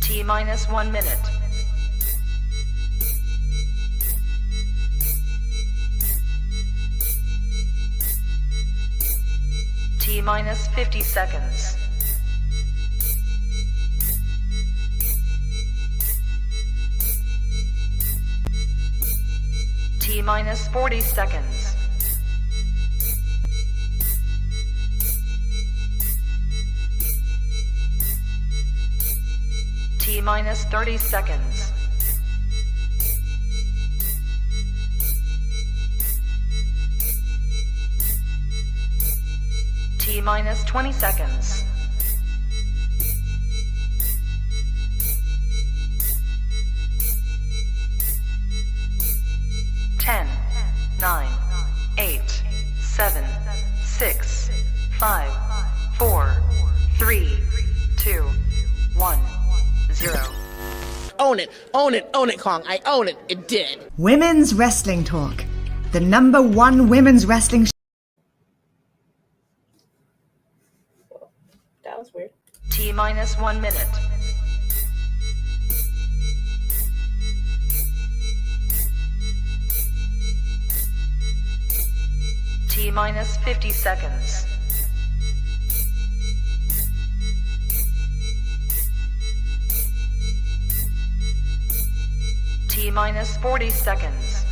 T-minus 1 minute. T-minus 50 seconds. T-minus 40 seconds. T-minus 30 seconds. T-minus 20 seconds. Ten, 9, 8, 7, 6, 5, 4, 3, 2, 1, 0. Own it, own it, own it, Kong. I own it. It did. Women's Wrestling Talk, the #1 women's wrestling show. That was weird. T-minus 1 minute. T-minus 50 seconds. T-minus 40 seconds.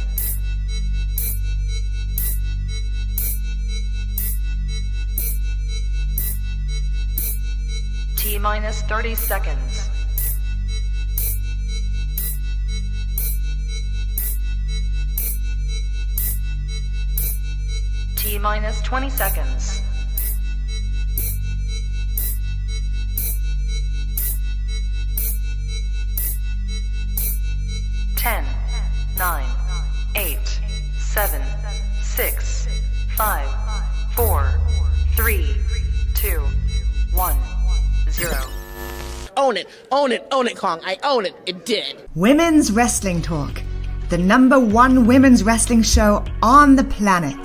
T-minus 30 seconds. T-minus 20 seconds. Ten, 9, 8, 7, 6, 5, 4, 3, 2, 1, 0. Own it, own it, own it, Kong. I own it. It did. Women's Wrestling Talk, the #1 women's wrestling show on the planet.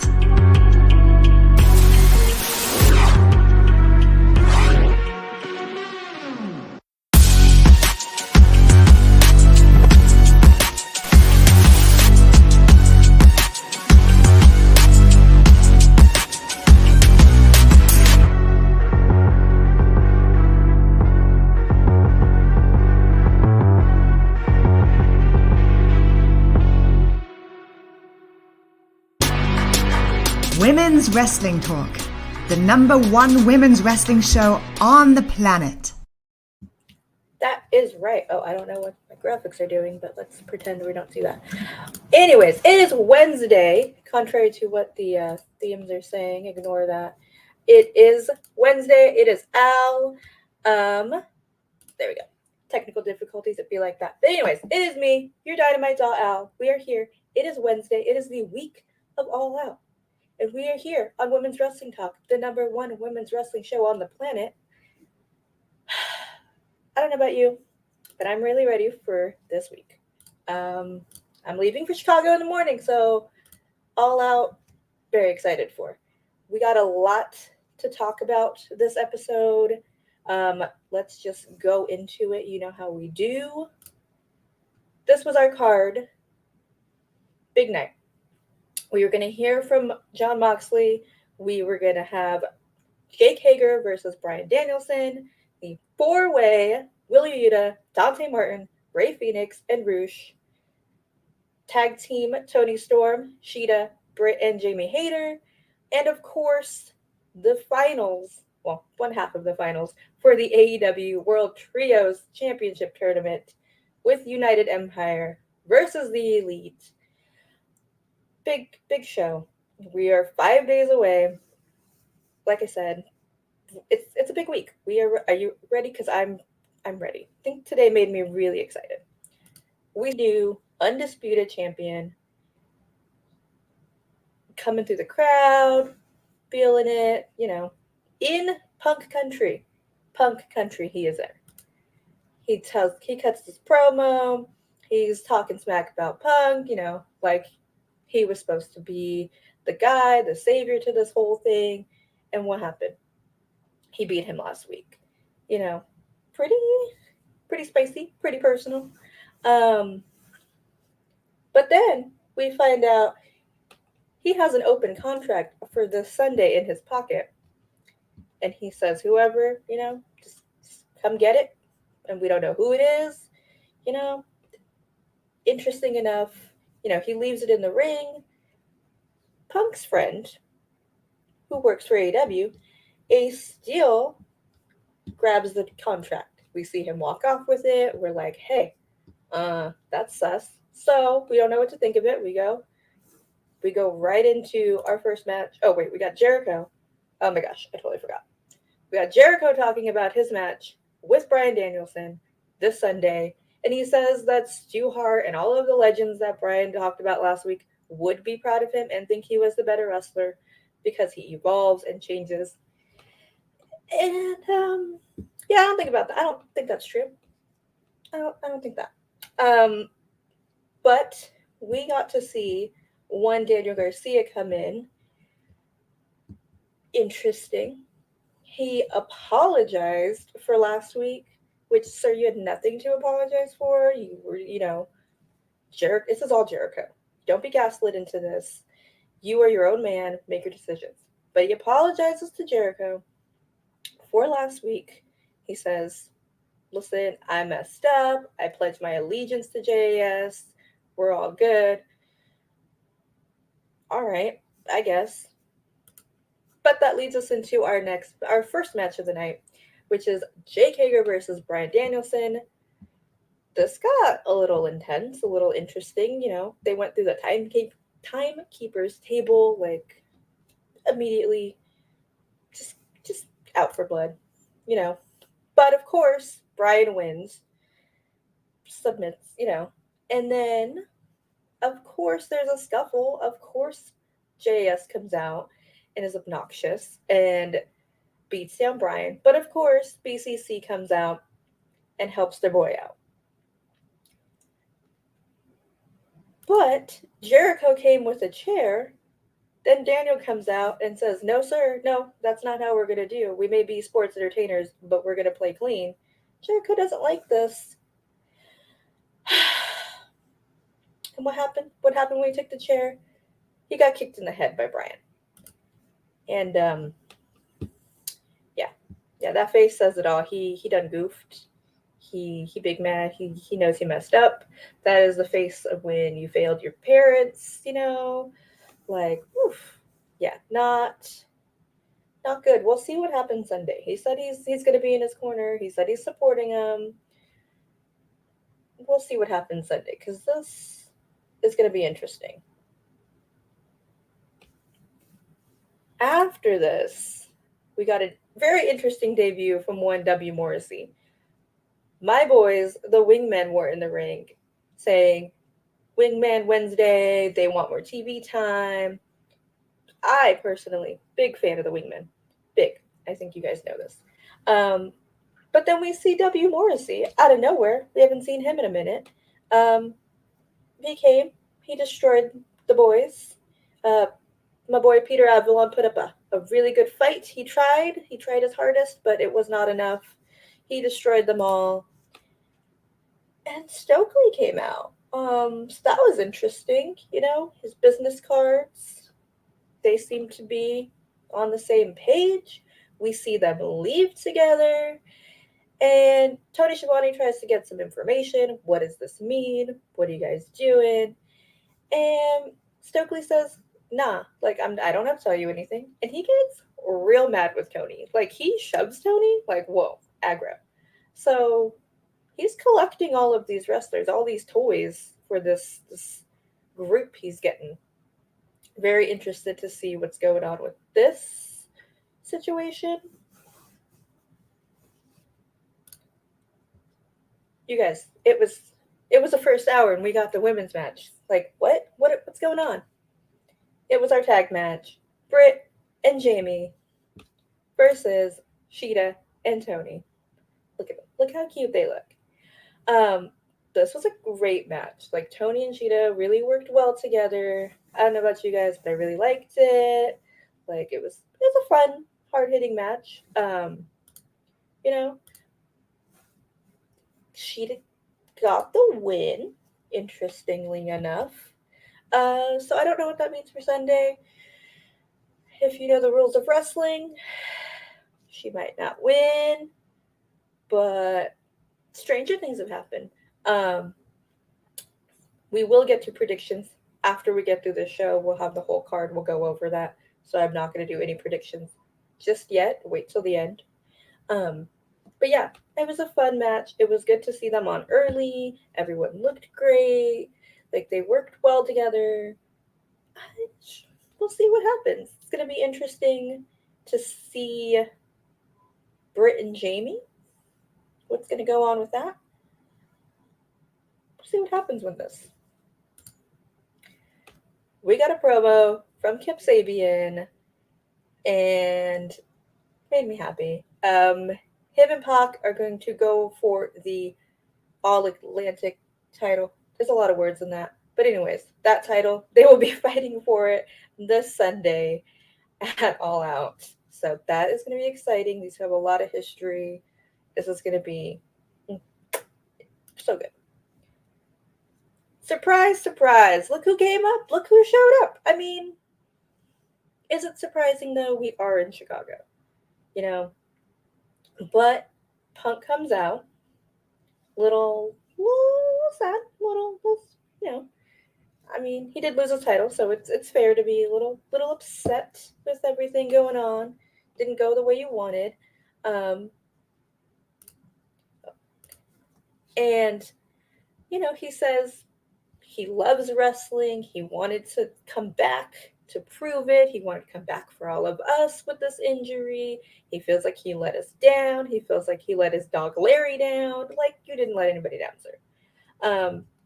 Women's Wrestling Talk, the #1 women's wrestling show on the planet. That is right. Oh, I don't know what my graphics are doing, but let's pretend we don't see that. Anyways, it is Wednesday. Contrary to what the themes are saying, ignore that. It is Wednesday. It is Al. There we go. Technical difficulties, it'd be like that. But anyways, it is me, your Dynamite doll Al. We are here. It is Wednesday. It is the week of All Out. And we are here on Women's Wrestling Talk, the #1 women's wrestling show on the planet. I don't know about you, but I'm really ready for this week. I'm leaving for Chicago in the morning, so All Out, very excited for. We got a lot to talk about this episode. Let's just go into it. You know how we do. This was our card. Big night. We were going to hear from Jon Moxley. We were going to have Jake Hager versus Brian Danielson. The 4-way, Wheeler Yuta, Dante Martin, Rey Fenix, and Roosh. Tag team, Toni Storm, Shida, Britt, and Jamie Hayter. And of course, the finals, well, one half of the finals, for the AEW World Trios Championship Tournament with United Empire versus the Elite. Big show. We are 5 days away. Like I said, it's a big week. Are you ready? Because I'm ready. I think today made me really excited. We do undisputed champion coming through the crowd, feeling it, in Punk Country. Punk Country, he is there. He cuts this promo. He's talking smack about Punk, like he was supposed to be the guy, the savior to this whole thing. And what happened? He beat him last week. Pretty pretty spicy, pretty personal. But then we find out he has an open contract for this Sunday in his pocket. And he says, whoever, just come get it. And we don't know who it is. Interesting enough, he leaves it in the ring. Punk's friend, who works for AEW, Ace Steel, grabs the contract. We see him walk off with it. We're like, hey, that's sus. So we don't know what to think of it. We go right into our first match. Oh, wait, we got Jericho. Oh my gosh, I totally forgot. We got Jericho talking about his match with Brian Danielson this Sunday. And he says that Stu Hart and all of the legends that Brian talked about last week would be proud of him and think he was the better wrestler because he evolves and changes. And yeah, I don't think about that. I don't think that's true. I don't think that. But we got to see one Daniel Garcia come in. Interesting. He apologized for last week, which, sir, you had nothing to apologize for. You were, this is all Jericho. Don't be gaslit into this. You are your own man. Make your decisions. But he apologizes to Jericho for last week. He says, listen, I messed up. I pledged my allegiance to JAS. We're all good. All right, I guess. But that leads us into our first match of the night, which is Jake Hager versus Brian Danielson. This got a little intense, a little interesting. They went through the timekeeper's table, like, immediately, just out for blood, But of course, Brian wins, submits, And then, of course, there's a scuffle. Of course, JS comes out and is obnoxious and beats down Brian. But of course, BCC comes out and helps their boy out. But Jericho came with a chair. Then Daniel comes out and says, no, sir, no, that's not how we're going to do. We may be sports entertainers, but we're going to play clean. Jericho doesn't like this. And what happened? What happened when he took the chair? He got kicked in the head by Brian. And, yeah, that face says it all. He done goofed. He big mad. He knows he messed up. That is the face of when you failed your parents, like, oof. Yeah, not good. We'll see what happens Sunday. He said he's going to be in his corner. He said he's supporting him. We'll see what happens Sunday, because this is going to be interesting. After this, we got a very interesting debut from one W. Morrissey. My boys, the Wingmen, were in the ring saying, Wingman Wednesday, they want more TV time. I personally, big fan of the Wingmen. Big. I think you guys know this. But then we see W. Morrissey out of nowhere. We haven't seen him in a minute. He came. He destroyed the boys. My boy Peter Avalon put up a really good fight. He tried his hardest, but it was not enough. He destroyed them all. And Stokely came out. So that was interesting, his business cards. They seem to be on the same page. We see them leave together. And Tony Schiavone tries to get some information. What does this mean? What are you guys doing? And Stokely says, nah, like, I don't have to tell you anything. And he gets real mad with Tony. Like, he shoves Tony, like, whoa, aggro. So he's collecting all of these wrestlers, all these toys for this group he's getting. Very interested to see what's going on with this situation. You guys, it was the first hour and we got the women's match. Like, what's going on? It was our tag match. Britt and Jamie versus Sheeta and Tony. Look at them. Look how cute they look. This was a great match. Like, Tony and Sheeta really worked well together. I don't know about you guys, but I really liked it. Like, it was a fun, hard-hitting match. she got the win, interestingly enough. So I don't know what that means for Sunday. If you know the rules of wrestling, she might not win, but stranger things have happened. We will get to predictions after we get through this show. We'll have the whole card. We'll go over that. So I'm not going to do any predictions just yet. Wait till the end. But yeah, it was a fun match. It was good to see them on early. Everyone looked great. Like, they worked well together. We'll see what happens. It's going to be interesting to see Britt and Jamie. What's going to go on with that? We'll see what happens with this. We got a promo from Kip Sabian, and made me happy. Him and Pac are going to go for the All Atlantic title. There's a lot of words in that. But anyways, that title, they will be fighting for it this Sunday at All Out. So that is going to be exciting. These have a lot of history. This is going to be so good. Surprise, surprise. Look who came up. Look who showed up. I mean, is it surprising, though? We are in Chicago, you know. But Punk comes out. Little sad. Little, you know. I mean, he did lose his title, so it's fair to be a little upset with everything going on. Didn't go the way you wanted. And, you know, he says he loves wrestling. He wanted to come back to prove it. He wanted to come back for all of us with this injury. He feels like he let us down. He feels like he let his dog Larry down. Like, you didn't let anybody down, sir.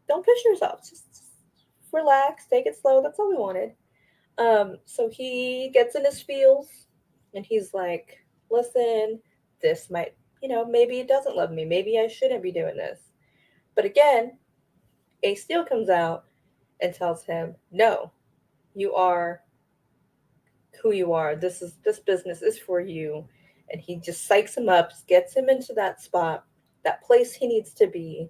Don't push yourself. Just relax. Take it slow. That's all we wanted. So he gets in his feels, and he's like, listen, this might, you know, maybe it doesn't love me. Maybe I shouldn't be doing this. But again, Ace Steel comes out and tells him, no, you are who you are. This business is for you. And he just psychs him up, gets him into that spot, that place he needs to be,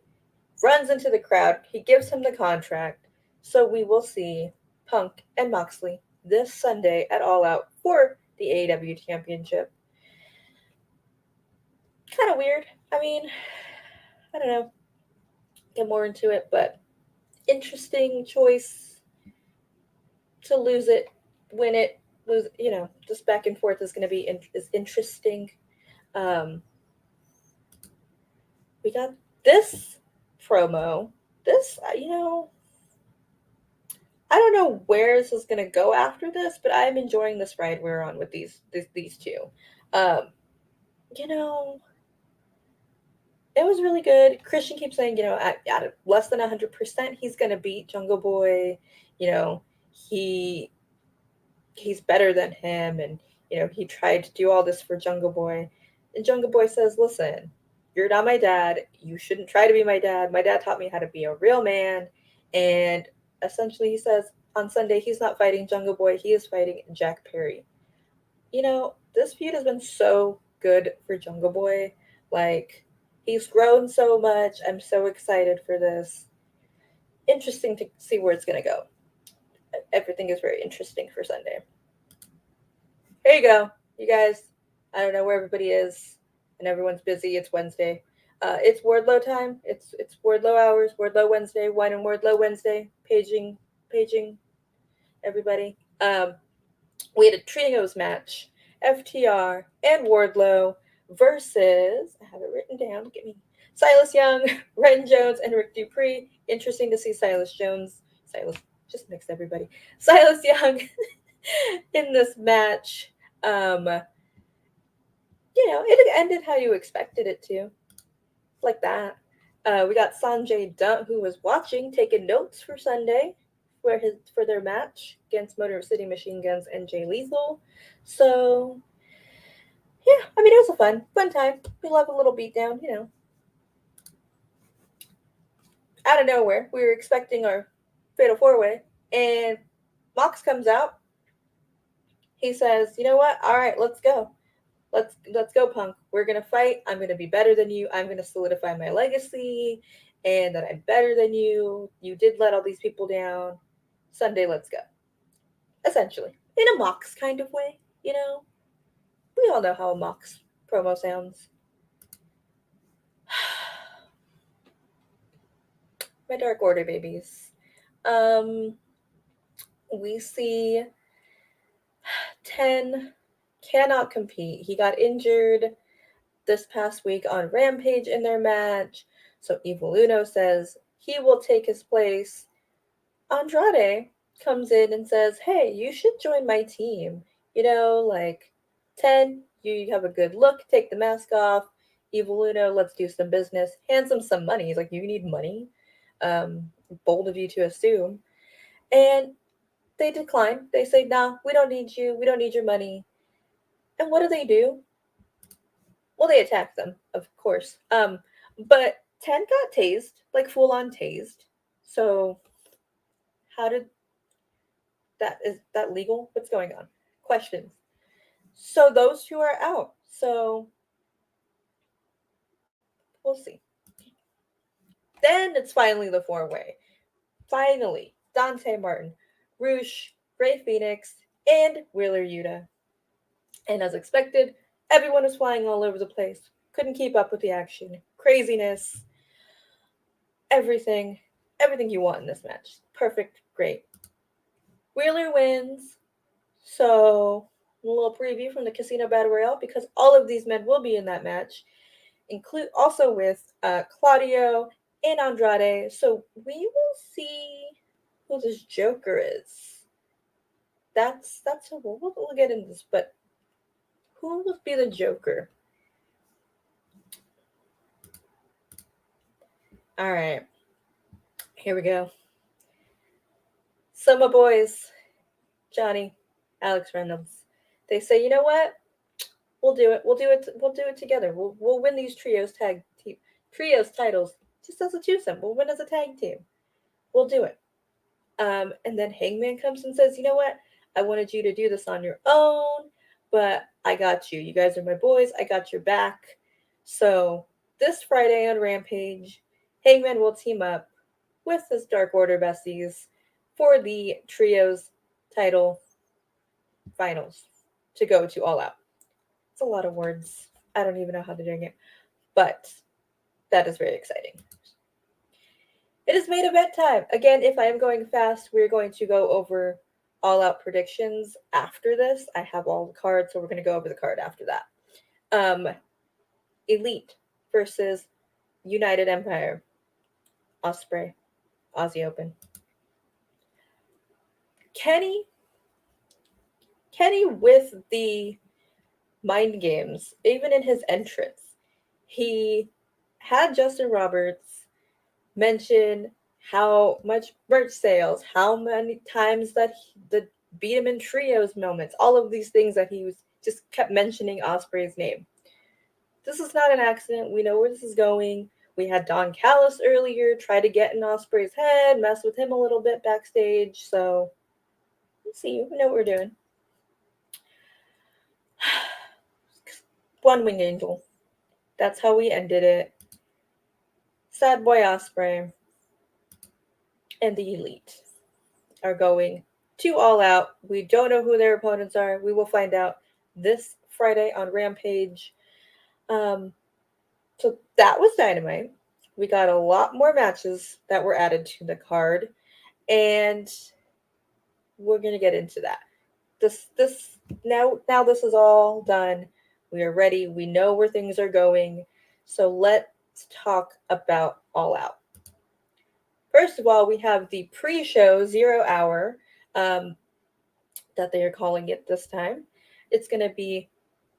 runs into the crowd. He gives him the contract. So we will see Punk and Moxley this Sunday at All Out for the AEW Championship. Kind of weird. I mean, I don't know. Get more into it, but interesting choice to lose it, win it, lose. You know, just back and forth is going to be is interesting. We got this promo. This, you know, I don't know where this is going to go after this, but I'm enjoying this ride we're on with these two. You know, it was really good. Christian keeps saying, you know, at less than 100%, he's going to beat Jungle Boy. You know, he's better than him. And, you know, he tried to do all this for Jungle Boy. And Jungle Boy says, listen, you're not my dad. You shouldn't try to be my dad. My dad taught me how to be a real man. And essentially he says on Sunday, he's not fighting Jungle Boy. He is fighting Jack Perry. You know, this feud has been so good for Jungle Boy. Like, he's grown so much. I'm so excited for this. Interesting to see where it's going to go. Everything is very interesting for Sunday. Here you go, you guys. I don't know where everybody is, and everyone's busy. It's Wednesday. It's Wardlow time. It's Wardlow hours. Wardlow Wednesday. Wine and Wardlow Wednesday. Paging, everybody. We had a trios match. FTR and Wardlow versus, I have it written down, get me, Silas Young, Ren Jones, and Rick Dupree. Interesting to see Silas just mixed everybody. Silas Young in this match. You know, it ended how you expected it to. Like that. We got Sanjay Dutt, who was watching, taking notes for Sunday for their match against Motor City Machine Guns and Jay Lethal. So, yeah, I mean, it was a fun time. We love a little beatdown, you know. Out of nowhere, we were expecting our Fatal 4-Way, and Mox comes out. He says, you know what? All right, let's go. let's go, Punk. We're gonna fight. I'm gonna be better than you. I'm gonna solidify my legacy, and that I'm better than you. You did let all these people down. Sunday, let's go. Essentially, in a Mox kind of way, you know. We all know how a Mox promo sounds. My Dark Order babies. Um, we see 10 cannot compete. He got injured this past week on Rampage in their match. So Evil Uno says he will take his place. Andrade comes in and says, hey, you should join my team. You know, like 10, you have a good look, take the mask off. Evil Uno, let's do some business. Hands him some money. He's like, you need money. Bold of you to assume. And they decline. They say, nah, we don't need you. We don't need your money. And what do? Well, they attack them, of course. But 10 got tased, like full on tased. So how did that, is that legal? What's going on? Questions. So those two are out. So we'll see. Then it's finally the four-way. Finally, Dante Martin, Roosh, Ray Phoenix, and Wheeler Yuta. And as expected, everyone was flying all over the place. Couldn't keep up with the action. Craziness. Everything you want in this match. Perfect, great. Wheeler wins. So, a little preview from the Casino Battle Royale because all of these men will be in that match, include also with Claudio and Andrade. So we will see who this Joker is. That's we'll get into this, but who will be the Joker? All right, here we go. So my boys, Johnny, Alex Reynolds, they say, you know what? We'll do it. We'll do it together. We'll win these trios titles just as a twosome. We'll win as a tag team. We'll do it. And then Hangman comes and says, you know what? I wanted you to do this on your own, but I got you. You guys are my boys. I got your back. So this Friday on Rampage, Hangman will team up with his Dark Order besties for the trios title finals to go to All Out. It's a lot of words. I don't even know how they're doing it, but that is very exciting. It is main event time. Again, if I am going fast, we're going to go over All Out predictions after this. I have all the cards, so we're going to go over the card after that. Elite versus United Empire. Ospreay. Aussie Open. Kenny with the mind games, even in his entrance. He had Justin Roberts mention how much merch sales, how many times that the beat him in trios moments, all of these things that he was just kept mentioning Ospreay's name. This is not an accident. We know where this is going. We had Don Callis earlier try to get in Ospreay's head, mess with him a little bit backstage. So let's see. We know what we're doing. One Winged Angel. That's how we ended it. Sad Boy Ospreay and the Elite are going to All Out. We don't know who their opponents are. We will find out this Friday on Rampage. So that was Dynamite. We got a lot more matches that were added to the card, and we're gonna get into that. Now this is all done. We are ready. We know where things are going. So let's talk about All Out. First of all, we have the pre-show 0 hour that they are calling it this time. It's going to be,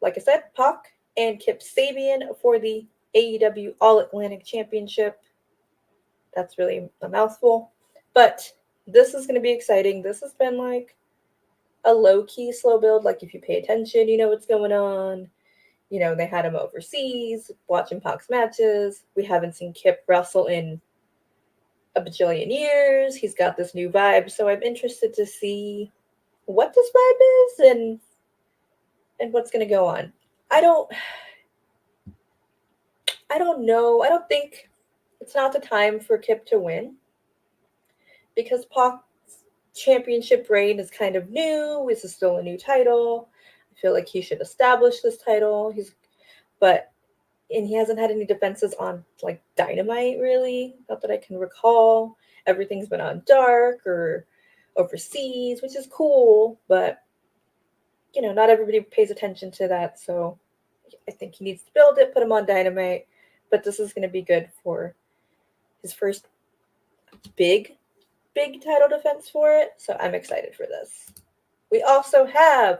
like I said, Pac and Kip Sabian for the AEW All-Atlantic Championship. That's really a mouthful. But this is going to be exciting. This has been like a low-key slow build. Like if you pay attention, you know what's going on. You know, they had him overseas watching Pac's matches. We haven't seen Kip wrestle in a bajillion years. He's got this new vibe. So I'm interested to see what this vibe is and what's going to go on. I don't know. I don't think it's not the time for Kip to win because Pac's championship reign is kind of new. This is still a new title. I feel like he should establish this title. And he hasn't had any defenses on like Dynamite really, not that I can recall. Everything's been on Dark or overseas, which is cool, but not everybody pays attention to that. So I think he needs to build it, put him on Dynamite. But this is going to be good for his first big title defense for it. So I'm excited for this. We also have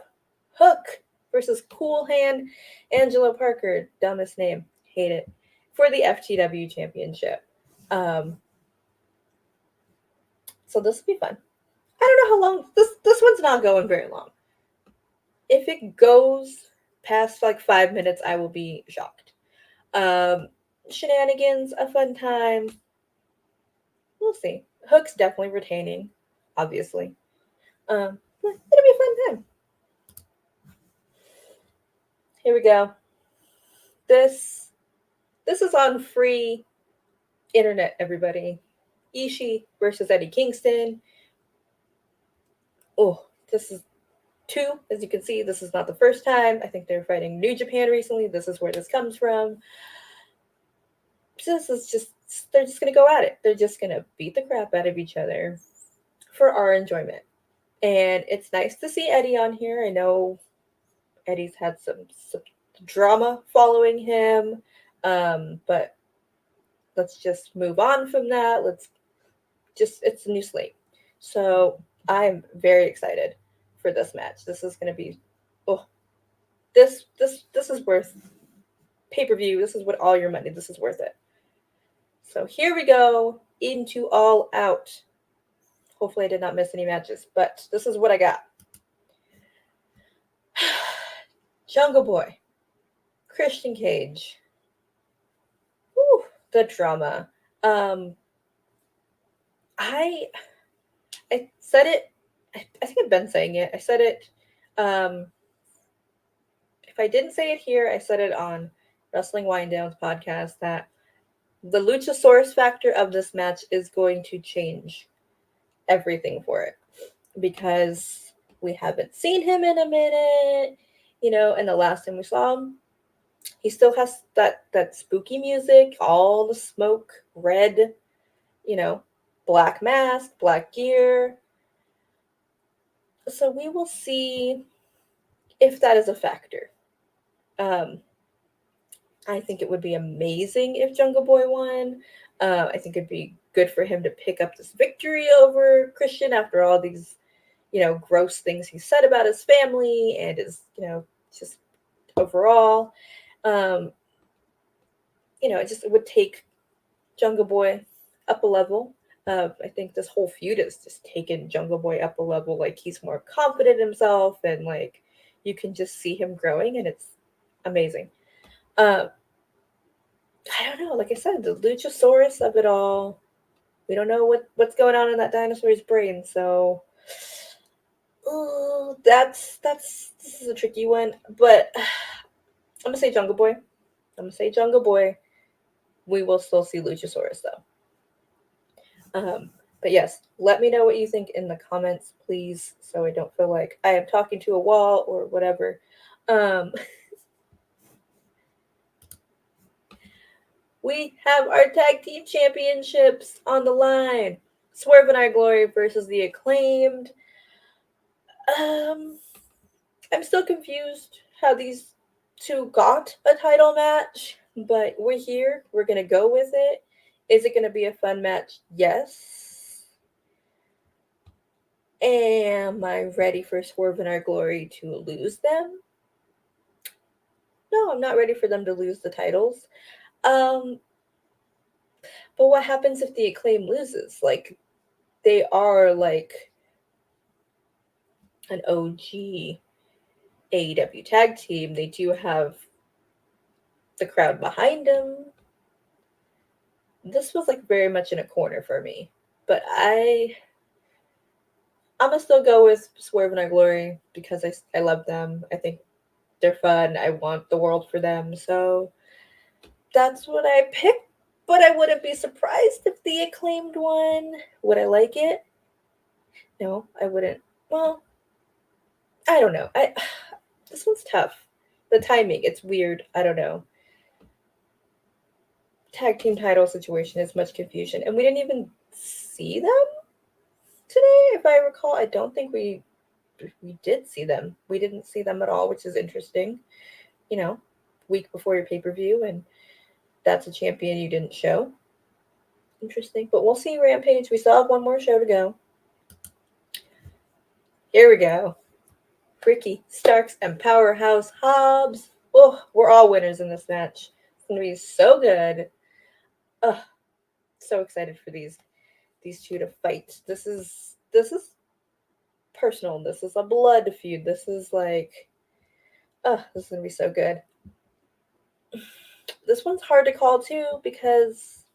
Hook versus Cool Hand Angelo Parker. Dumbest name. Hate it. For the FTW Championship. So this will be fun. I don't know how long. This one's not going very long. If it goes past like 5 minutes, I will be shocked. Shenanigans, a fun time. We'll see. Hook's definitely retaining, obviously. It'll be a fun time. Here we go. This is on free internet, everybody. Ishi versus Eddie Kingston. Oh, this is 2. As you can see, this is not the first time. I think they're fighting New Japan recently. This is where this comes from. This is just, they're just going to go at it. They're just going to beat the crap out of each other for our enjoyment. And it's nice to see Eddie on here. I know Eddie's had some drama following him, but let's just move on from that. It's a new slate. So I'm very excited for this match. This is going to be, this is worth pay-per-view. This is what all your money. This is worth it. So here we go into All Out. Hopefully I did not miss any matches, but this is what I got. Jungle Boy, Christian Cage. Whew, the drama. I said it. I think I've been saying it. I said it. If I didn't say it here, I said it on Wrestling Wind Down's podcast that the Luchasaurus factor of this match is going to change everything for it because we haven't seen him in a minute, and the last time we saw him, he still has that spooky music, all the smoke, red, black mask, black gear. So we will see if that is a factor. I think it would be amazing if Jungle Boy won. I think it'd be good for him to pick up this victory over Christian after all these, gross things he said about his family and his, just overall. It would take Jungle Boy up a level. I think this whole feud has just taken Jungle Boy up a level. Like, he's more confident in himself and, like, you can just see him growing and it's amazing. I don't know. Like I said, the Luchasaurus of it all. We don't know what's going on in that dinosaur's brain. So, this is a tricky one. But I'm gonna say Jungle Boy. We will still see Luchasaurus though. But yes, let me know what you think in the comments, please, so I don't feel like I am talking to a wall or whatever. We have our tag team championships on the line. Swerve and Our Glory versus the Acclaimed. I'm still confused how these two got a title match, but we're here. We're going to go with it. Is it going to be a fun match? Yes. Am I ready for Swerve and Our Glory to lose them? No, I'm not ready for them to lose the titles. But what happens if the Acclaim loses? Like, they are like an OG AEW tag team. They do have the crowd behind them. This was like very much in a corner for me. But I'm gonna still go with Swerve and Our Glory because I love them. I think They're fun. I want the world for them. So that's what I picked. But I wouldn't be surprised if the Acclaimed one. Would I like it? No, I wouldn't. Well, I don't know. This one's tough. The timing, it's weird. I don't know. Tag team title situation is much confusion, and we didn't even see them today, if I recall. I don't think we did see them. We didn't see them at all, which is interesting. You know, week before your pay-per-view, and that's a champion you didn't show. Interesting. But we'll see Rampage. We still have one more show to go. Here we go. Ricky Starks and Powerhouse Hobbs. Oh, we're all winners in this match. It's gonna be so good. Ugh, so excited for these two to fight. This is personal. This is a blood feud. This is like, this is gonna be so good. This one's hard to call too because,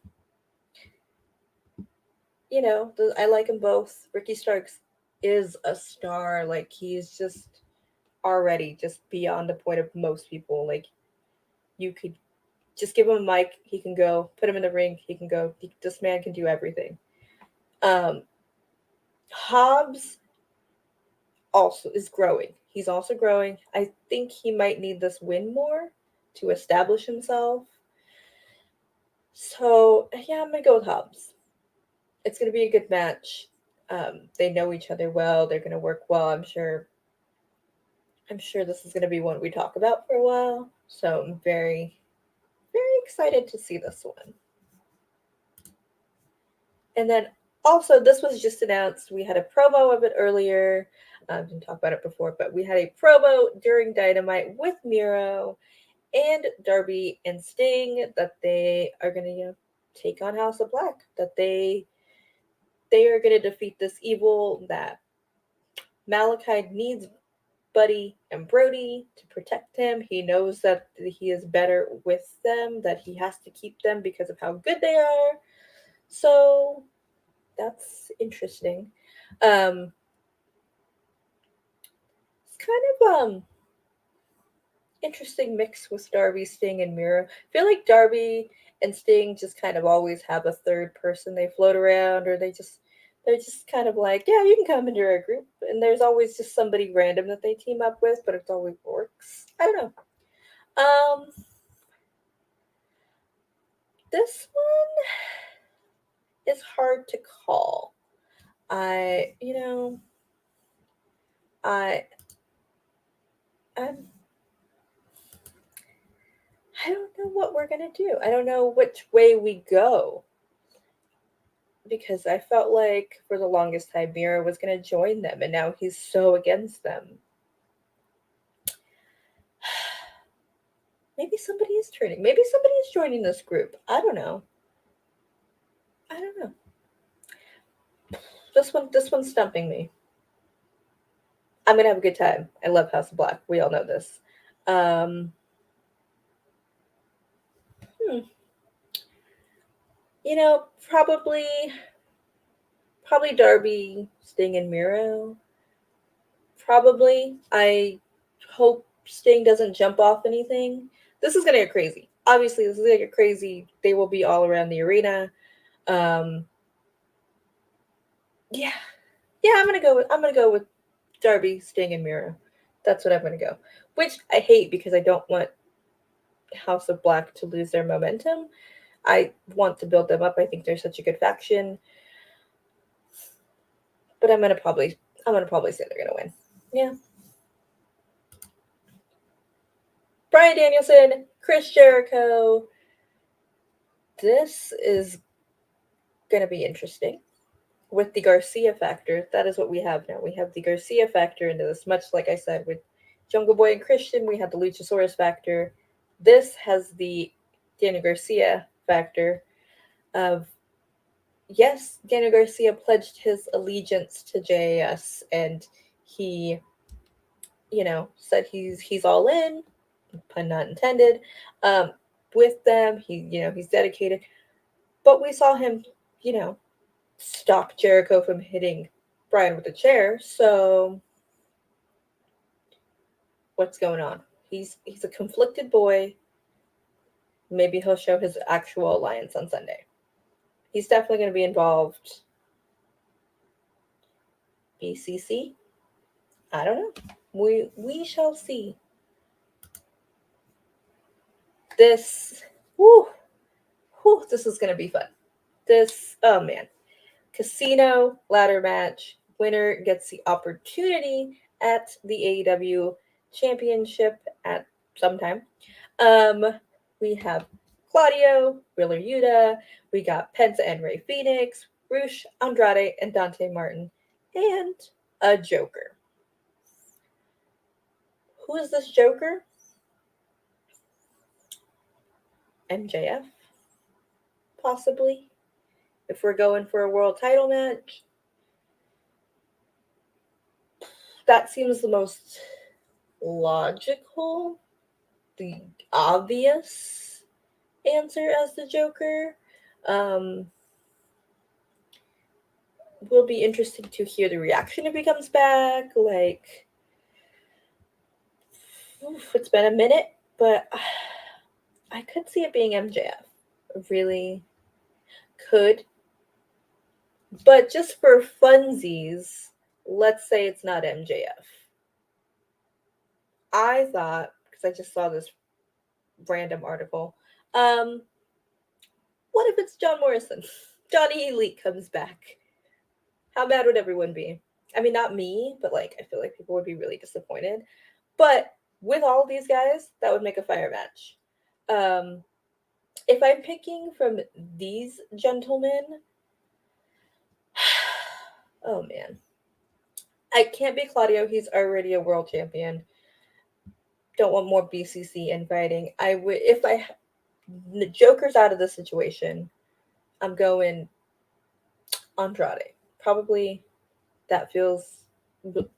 you know, I like them both. Ricky Starks is a star. Like, he's just already just beyond the point of most people. Like, you could just give him a mic, he can go. Put him in the ring, he can go. This man can do everything. Hobbs also is growing. He's also growing. I think he might need this win more to establish himself. So, yeah, I'm going to go with Hobbs. It's going to be a good match. They know each other well. They're going to work well, I'm sure. I'm sure this is going to be one we talk about for a while. So I'm very, very excited to see this one. And then also, this was just announced. We had a promo of it earlier. Didn't talk about it before, but we had a promo during Dynamite with Miro and Darby and Sting that they are going to take on House of Black. That they are going to defeat this evil, that Malachi needs Buddy and Brody to protect him. He knows that he is better with them, that he has to keep them because of how good they are. So that's interesting. It's kind of interesting mix with Darby, Sting, and Miro. I feel like Darby and Sting just kind of always have a third person they float around, or they're just kind of like, yeah, you can come into our group, and there's always just somebody random that they team up with, but it always works. I don't know. This one is hard to call. I don't know what we're gonna do. I don't know which way we go. Because I felt like for the longest time Miro was going to join them, and now he's so against them. Maybe somebody is turning. Maybe somebody is joining this group. I don't know. This one's stumping me. I'm gonna have a good time. I love House of Black. We all know this. Probably Darby, Sting, and Miro. Probably. I hope Sting doesn't jump off anything. This is gonna get crazy. Obviously, this is gonna get crazy. They will be all around the arena. Yeah, I'm gonna go with Darby, Sting, and Miro. That's what I'm gonna go. Which I hate because I don't want House of Black to lose their momentum. I want to build them up. I think they're such a good faction. But I'm gonna probably say they're gonna win. Yeah. Brian Danielson, Chris Jericho. This is gonna be interesting. With the Garcia factor, that is what we have now. We have the Garcia factor into this, much like I said with Jungle Boy and Christian, we had the Luchasaurus factor. This has the Daniel Garcia factor of, yes, Daniel Garcia pledged his allegiance to JAS, and he, said he's all in, pun not intended, with them. He's dedicated. But we saw him, stop Jericho from hitting Brian with a chair. So what's going on? He's a conflicted boy. Maybe he'll show his actual alliance on Sunday. He's definitely going to be involved. BCC? I don't know. We shall see. This, this is going to be fun. Oh man. Casino ladder match. Winner gets the opportunity at the AEW Championship at some time. We have Claudio, Wheeler Yuta, we got Penta and Rey Fenix, Rush, Andrade, and Dante Martin, and a Joker. Who is this Joker? MJF? Possibly. If we're going for a world title match. That seems the most logical, the obvious answer as the Joker. Will be interesting to hear the reaction if he comes back. Like, it's been a minute, but I could see it being MJF. Really could. But just for funsies, let's say it's not MJF. I thought, because I just saw this random article, what if it's John Morrison? Johnny Elite comes back. How mad would everyone be? I mean, not me, but like, I feel like people would be really disappointed. But with all of these guys, that would make a fire match. If I'm picking from these gentlemen, oh man, I can't be Claudio. He's already a world champion. Don't want more BCC infighting. I would, if the Joker's out of the situation, I'm going Andrade. Probably that feels,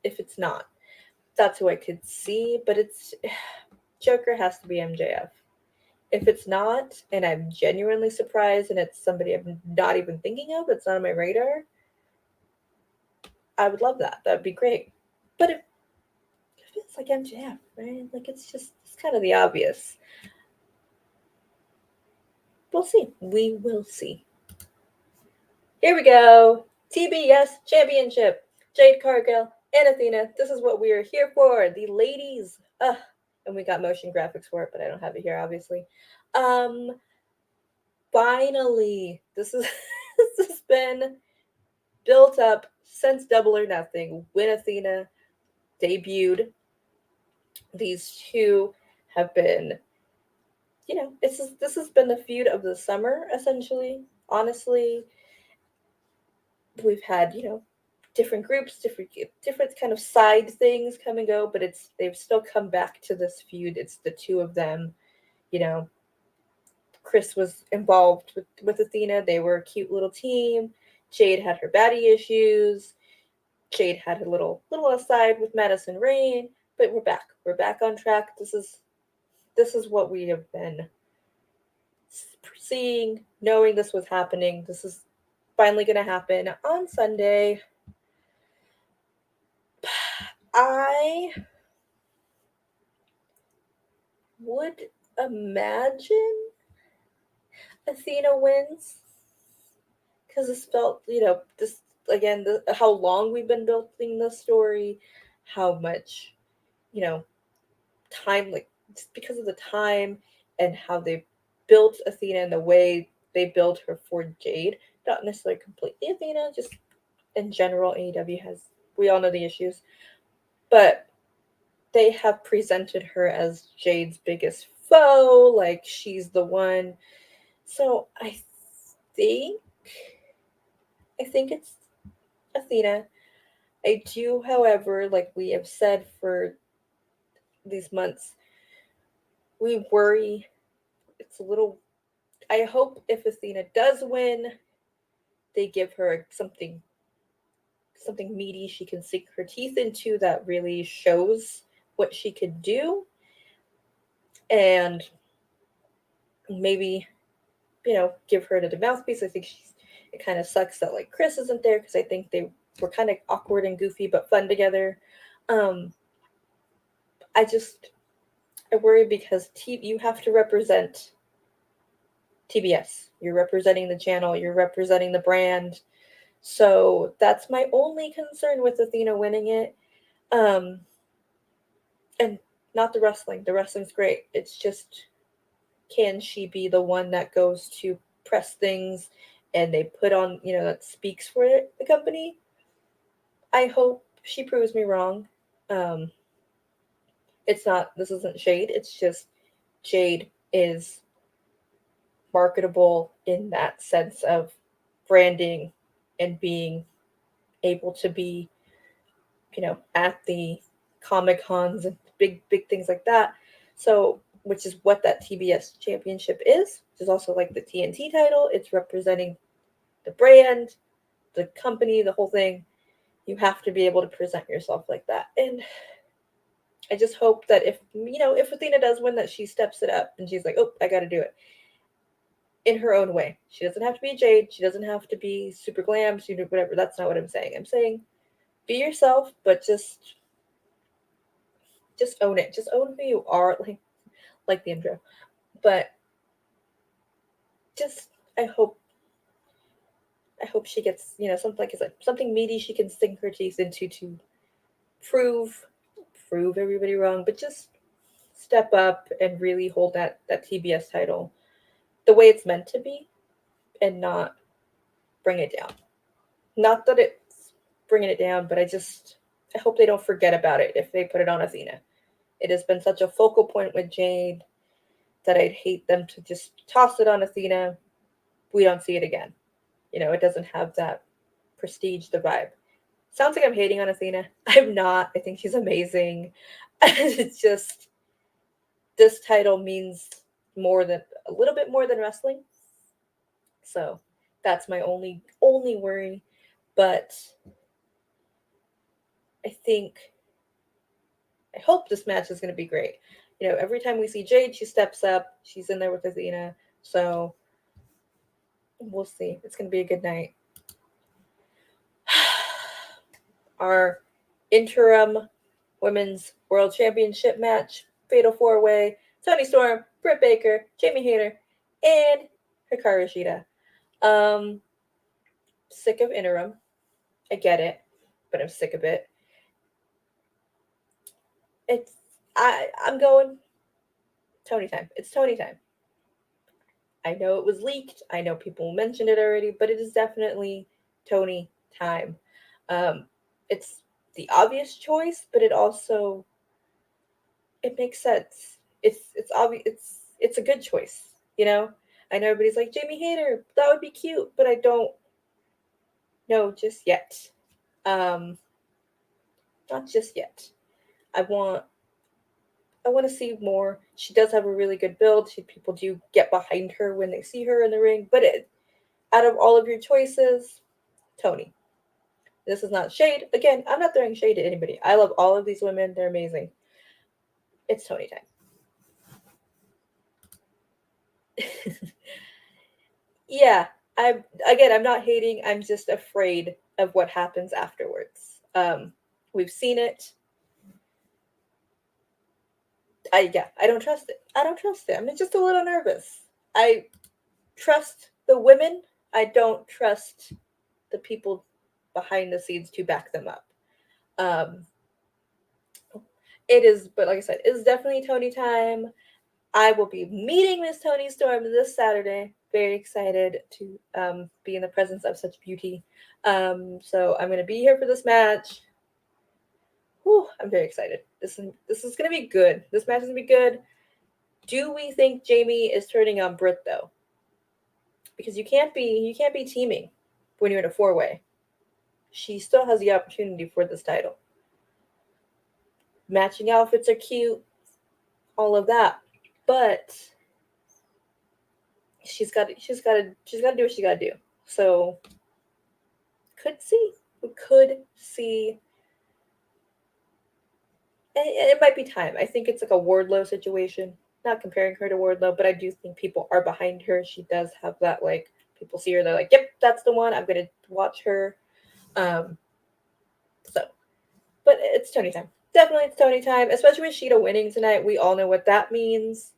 if it's not, that's who I could see, but it's Joker has to be MJF. If it's not, and I'm genuinely surprised and it's somebody I'm not even thinking of, it's not on my radar, I would love that. That would be great. But if it's like MJF, right? Like, it's kind of the obvious. We'll see. We will see. Here we go. TBS Championship. Jade Cargill and Athena. This is what we are here for. The ladies. And we got motion graphics for it, but I don't have it here, obviously. Finally, this has been built up since Double or Nothing when Athena debuted. These two have been, this has been the feud of the summer, essentially. Honestly, we've had, different groups, different kind of side things come and go, but they've still come back to this feud. It's the two of them. Chris was involved with Athena. They were a cute little team. Jade had her baddie issues. Jade had a little aside with Madison Rayne, but we're back. We're back on track. This is what we have been seeing, knowing this was happening. This is finally going to happen on Sunday. I would imagine Athena wins, because this felt, this again, how long we've been building the story, how much, time, like, just because of the time and how they built Athena and the way they built her for Jade, not necessarily completely Athena, just in general. AEW we all know the issues, but they have presented her as Jade's biggest foe, like she's the one. So I think it's Athena. I do, however, like we have said for these months, we worry. It's a little, I hope if Athena does win, they give her something meaty she can sink her teeth into that really shows what she could do. And maybe, give her the mouthpiece. I think it kind of sucks that like Chris isn't there, because I think they were kind of awkward and goofy but fun together. I I worry because you have to represent TBS. You're representing the channel. You're representing the brand. So that's my only concern with Athena winning it. And not the wrestling. The wrestling's great. It's just, can she be the one that goes to press things and they put on, that speaks for the company? I hope she proves me wrong. This isn't shade. It's just Jade is marketable in that sense of branding and being able to be, at the Comic Cons and big things like that. So, which is what that TBS championship is, which is also like the TNT title. It's representing the brand, the company, the whole thing. You have to be able to present yourself like that. And I just hope that if Athena does win, that she steps it up and she's like, oh, I got to do it in her own way. She doesn't have to be Jade. She doesn't have to be super glam, super whatever. That's not what I'm saying. I'm saying be yourself, but just own it. Just own who you are, like the intro. But just I hope she gets, something like I said, something meaty she can sink her teeth into to prove everybody wrong, but just step up and really hold that TBS title the way it's meant to be and not bring it down. Not that it's bringing it down, but I hope they don't forget about it if they put it on Athena. It has been such a focal point with Jade that I'd hate them to just toss it on Athena. We don't see it again. It doesn't have that prestige, the vibe. Sounds like I'm hating on Athena. I'm not. I think she's amazing. It's just, this title means a little bit more than wrestling. So that's my only worry. But I hope this match is going to be great. Every time we see Jade, she steps up. She's in there with Athena. So we'll see. It's going to be a good night. Our interim women's world championship match, fatal 4-way, Toni Storm, Britt Baker, Jamie Hayter, and Hikaru Shida. Sick of interim. I get it, but I'm sick of it. I'm going Toni time. It's Toni time. I know it was leaked. I know people mentioned it already, but it is definitely Toni time. It's the obvious choice, but it makes sense. It's obvious. It's a good choice. I know everybody's like, Jamie Hayter, that would be cute, but I don't know just yet. Not just yet. I want to see more. She does have a really good build. People do get behind her when they see her in the ring. But out of all of your choices, Toni. This is not shade. Again, I'm not throwing shade at anybody. I love all of these women. They're amazing. It's Toni time. Yeah, I'm not hating. I'm just afraid of what happens afterwards. We've seen it. I don't trust it. I'm just a little nervous. I trust the women. I don't trust the people behind the scenes to back them up. It is, but like I said, it's definitely Toni time. I will be meeting Miss Toni Storm this Saturday. Very excited to be in the presence of such beauty. So I'm going to be here for this match. Whew, I'm very excited. This is going to be good. This match is going to be good. Do we think Jamie is turning on Britt though? Because you can't be teaming when you're in a 4-way. She still has the opportunity for this title. Matching outfits are cute, all of that, but she's got to do what she got to do. So we could see. It might be time. I think it's like a Wardlow situation. Not comparing her to Wardlow, but I do think people are behind her. She does have that, like, people see her, they're like, yep, that's the one. I'm going to watch her. But it's Toni time. definitely it's Tony time, especially with Shida winning tonight. We all know what that means.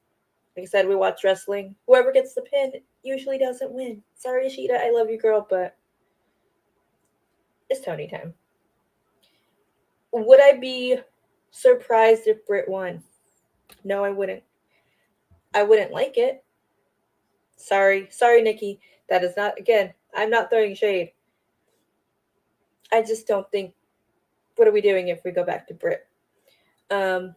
Like I said, we watch wrestling. Whoever gets the pin usually doesn't win. Sorry, Shida, I love you, girl, but it's Tony time. Would I be surprised if Britt won? No, I wouldn't. I wouldn't like it. Sorry, Nikki. That is not, again, I'm not throwing shade. I just don't think, what are we doing if we go back to Britt? I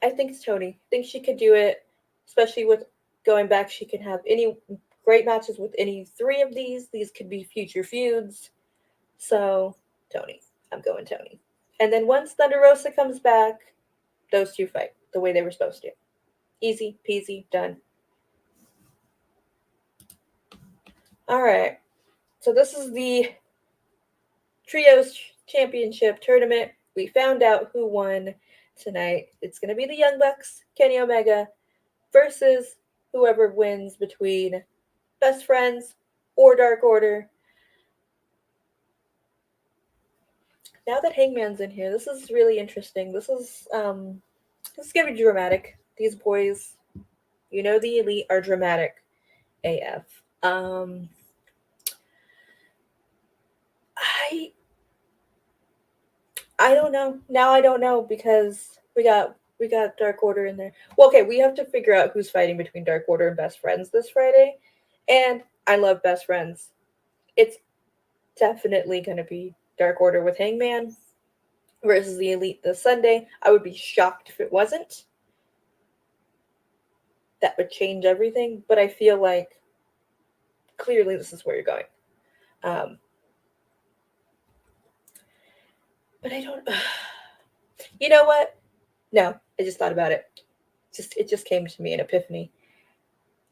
think it's Tony. I think she could do it, especially with going back. She can have any great matches with any three of these. These could be future feuds. So, Tony. I'm going Tony. And then once Thunder Rosa comes back, those two fight the way they were supposed to. Easy peasy, done. All right. So this is the Trios Championship Tournament. We found out who won tonight. It's going to be the Young Bucks, Kenny Omega, versus whoever wins between Best Friends or Dark Order. Now that Hangman's in here, this is really interesting. This is going to be dramatic. These boys, you know, the Elite are dramatic AF. I don't know. Now I don't know because we got Dark Order in there. Well, okay, we have to figure out who's fighting between Dark Order and Best Friends this Friday. And I love Best Friends. It's definitely going to be Dark Order with Hangman versus the Elite this Sunday. I would be shocked if it wasn't. That would change everything. But I feel like clearly this is where you're going. But I don't. You know what? No, I just thought about it. It just came to me, an epiphany.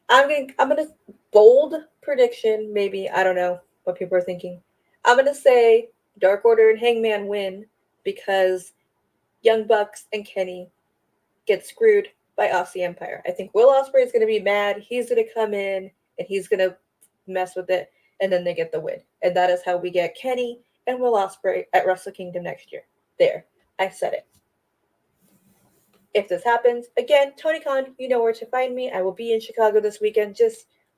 I'm gonna bold prediction. Maybe I don't know what people are thinking. I'm gonna say Dark Order and Hangman win because Young Bucks and Kenny get screwed by Aussie Empire. I think Will Ospreay is gonna be mad. He's gonna come in and he's gonna mess with it, and then they get the win. And that is how we get Kenny and Will Ospreay at Wrestle Kingdom next year. There, I said it. If this happens, again, Tony Khan, you know where to find me. I will be in Chicago this weekend.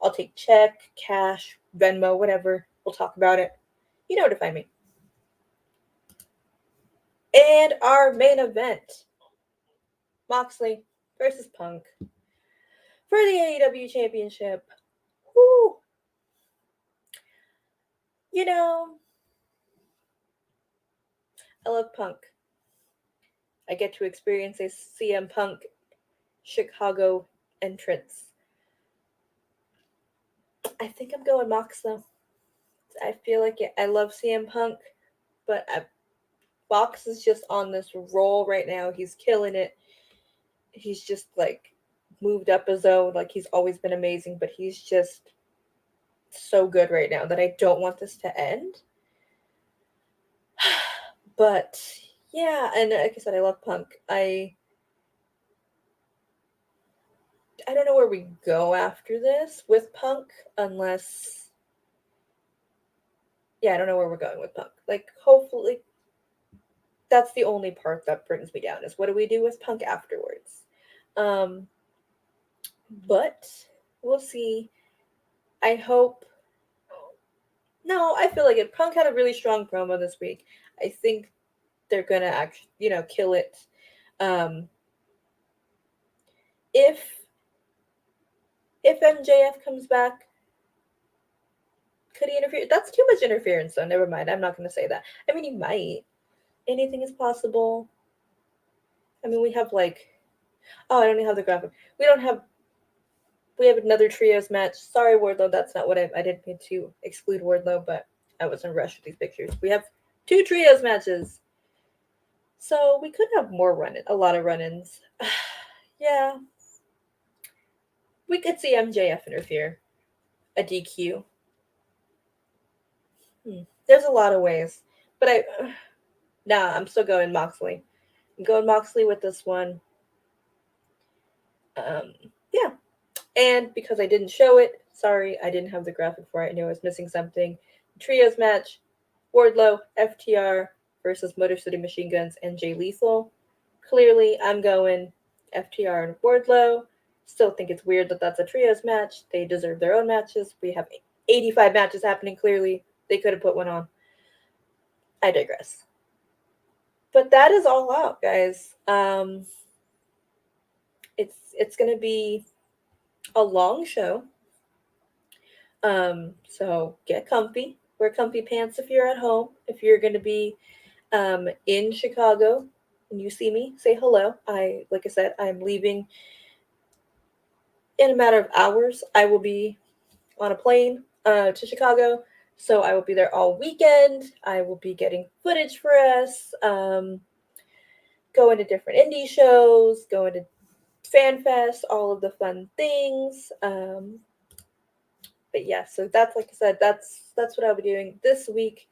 I'll take check, cash, Venmo, whatever. We'll talk about it. You know where to find me. And our main event, Moxley versus Punk for the AEW Championship. Woo! You know, I love Punk. I get to experience a CM Punk Chicago entrance. I think I'm going Mox, though. I feel like I love CM Punk, but Mox is just on this roll right now. He's killing it. He's just, like, moved up his own. Like, he's always been amazing, but he's just so good right now that I don't want this to end. But yeah, and like I said, I love Punk. I don't know where we go after this with Punk unless... Yeah, I don't know where we're going with Punk. Like, hopefully, that's the only part that brings me down is what do we do with Punk afterwards? But we'll see. I hope... No, I feel like if Punk had a really strong promo this week, I think they're gonna actually, kill it. If MJF comes back, could he interfere? That's too much interference, so never mind. I'm not gonna say that. I mean, he might. Anything is possible. I mean, we have I don't even have the graphic. We have another trios match. Sorry, Wardlow, that's not what I didn't mean to exclude Wardlow, but I was in a rush with these pictures. We have 2 trios matches. So we could have a lot of run-ins. Yeah. We could see MJF interfere. A DQ. There's a lot of ways. But I'm still going Moxley. I'm going Moxley with this one. Yeah. And because I didn't show it, sorry, I didn't have the graphic for it. I knew I was missing something. Trios match, Wardlow, FTR versus Motor City Machine Guns and Jay Lethal. Clearly, I'm going FTR and Wardlow. Still think it's weird that that's a trios match. They deserve their own matches. We have 85 matches happening. Clearly, they could have put one on. I digress. But that is all out, guys. It's going to be a long show. So get comfy. Wear comfy pants if you're at home. If you're going to be in Chicago and you see me, say hello. Like I said, I'm leaving in a matter of hours. I will be on a plane to Chicago, so I will be there all weekend. I will be getting footage for us, going to different indie shows, going to Fan Fest, all of the fun things. But yeah, so that's, like I said, that's what I'll be doing this week.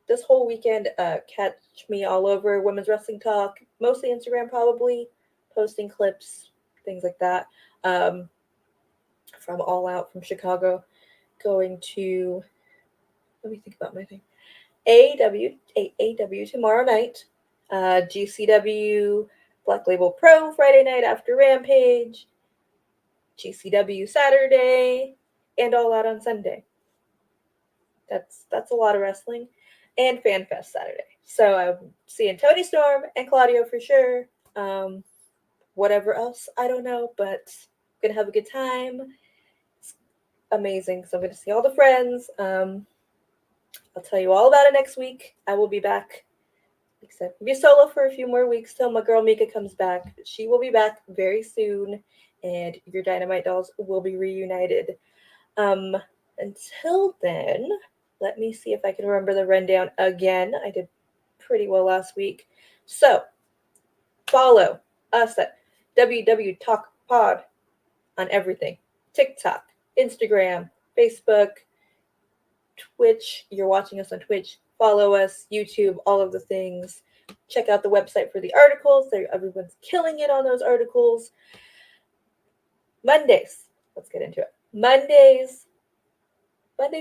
This whole weekend, catch me all over Women's Wrestling Talk, mostly Instagram probably, posting clips, things like that, from All Out, from Chicago, going to, let me think about my thing, AEW tomorrow night, GCW, Black Label Pro Friday night after Rampage, GCW Saturday, and All Out on Sunday. That's a lot of wrestling. And Fan Fest Saturday. So I'm seeing Tony Storm and Claudio for sure. Whatever else, I don't know, but I'm going to have a good time. It's amazing. So I'm going to see all the friends. I'll tell you all about it next week. I will be back. Like I said, I'll be solo for a few more weeks till my girl Mika comes back. She will be back very soon, and your Dynamite dolls will be reunited. Until then, let me see if I can remember the rundown again. I did pretty well last week. So, follow us at WW Talk Pod on everything. TikTok, Instagram, Facebook, Twitch. You're watching us on Twitch. Follow us, YouTube, all of the things. Check out the website for the articles. Everyone's killing it on those articles. Mondays. Let's get into it. Monday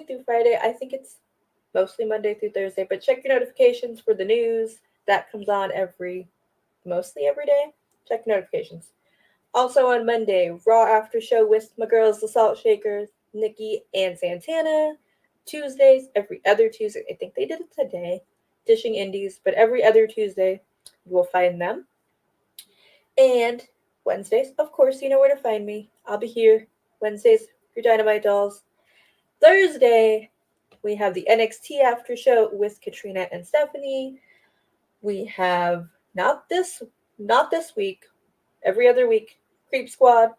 through Friday. I think it's mostly Monday through Thursday, but check your notifications for the news. That comes on mostly every day. Check notifications. Also on Monday, Raw After Show with my girls, the Salt Shakers, Nikki and Santana. Tuesdays, every other Tuesday. I think they did it today, Dishing Indies, but every other Tuesday, you will find them. And Wednesdays, of course, you know where to find me. I'll be here Wednesdays for Dynamite Dolls. Thursday, we have the NXT After Show with Katrina and Stephanie. We have not this week, every other week, Creep Squad.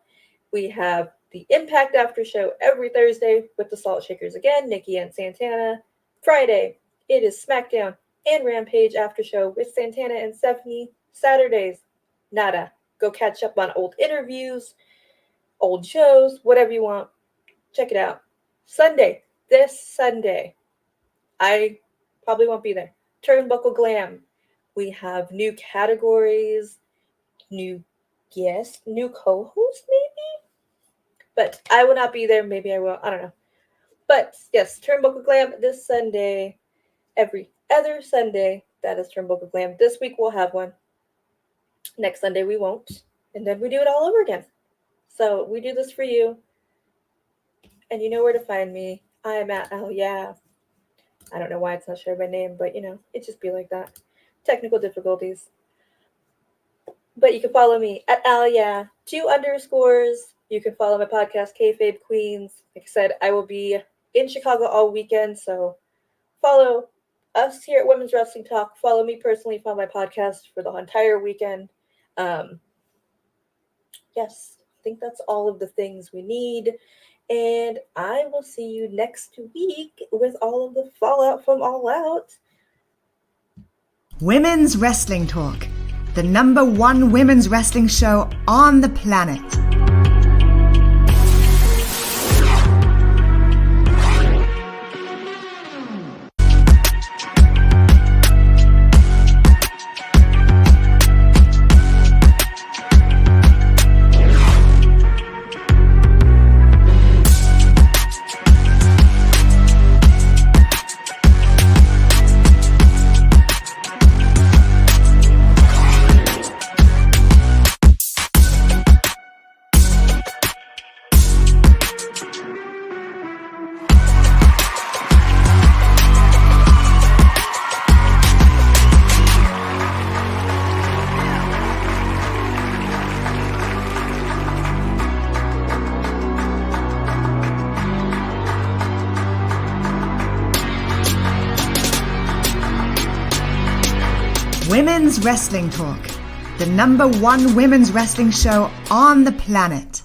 We have the Impact After Show every Thursday with the Salt Shakers again, Nikki and Santana. Friday, it is SmackDown and Rampage After Show with Santana and Stephanie. Saturdays, nada. Go catch up on old interviews, old shows, whatever you want. Check it out. Sunday, this Sunday, I probably won't be there. Turnbuckle Glam. We have new categories, new guests, new co-host maybe? But I will not be there. Maybe I will. I don't know. But yes, Turnbuckle Glam this Sunday. Every other Sunday, that is Turnbuckle Glam. This week we'll have one. Next Sunday we won't. And then we do it all over again. So we do this for you. And you know where to find me. I am at Yeah. I don't know why it's not shared by name, but it just be like that. Technical difficulties. But you can follow me at Yeah. 2_. You can follow my podcast, Kayfabe Queens. Like I said, I will be in Chicago all weekend, so follow us here at Women's Wrestling Talk. Follow me personally. Follow my podcast for the entire weekend. Yes, I think that's all of the things we need. And I will see you next week with all of the fallout from All Out. Women's Wrestling Talk, the #1 women's wrestling show on the planet. Women's Wrestling Talk, the #1 women's wrestling show on the planet.